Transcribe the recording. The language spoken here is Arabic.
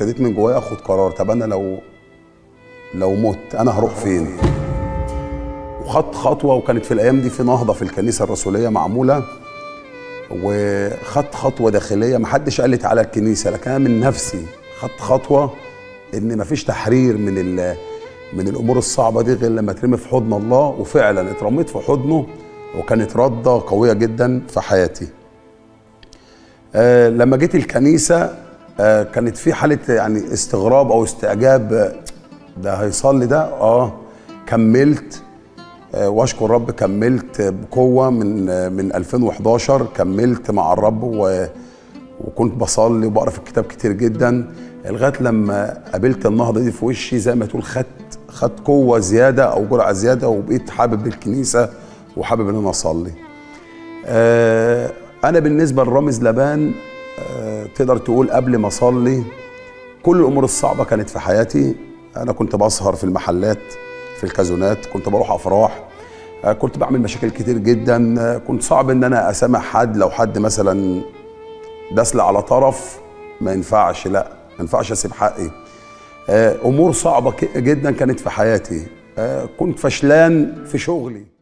ابتديت من جوايا اخد قرار، طب انا لو مت انا هروح فين؟ وخدت خطوه، وكانت في الايام دي في نهضه في الكنيسه الرسوليه معموله، وخدت خطوه داخليه، ما حدش قال لي تعالى الكنيسه، لكن انا من نفسي خدت خطوه ان مفيش تحرير من الامور الصعبه دي غير لما اترمي في حضن الله. وفعلا اترميت في حضنه، وكانت رده قويه جدا في حياتي. لما جيت الكنيسه كانت في حاله يعني استغراب او استعجاب، ده هيصلي ده؟ كملت، واشكر الرب، كملت بقوه من 2011 كملت مع الرب، وكنت بصلي وبقرا في الكتاب كتير جدا، لغايه لما قابلت النهضه دي في وشي، زي ما تقول خدت قوه زياده او جرعه زياده، وبقيت حابب الكنيسه وحابب ان انا اصلي. انا بالنسبه لرامز لبان تقدر تقول قبل ما اصلي كل الامور الصعبه كانت في حياتي. انا كنت بسهر في المحلات، في الكازونات، كنت بروح افراح، كنت بعمل مشاكل كتير جدا، كنت صعب ان انا اسامح حد لو حد مثلا داسلي على طرف، ما ينفعش، لا ما ينفعش اسيب حقي. امور صعبه جدا كانت في حياتي، كنت فشلان في شغلي.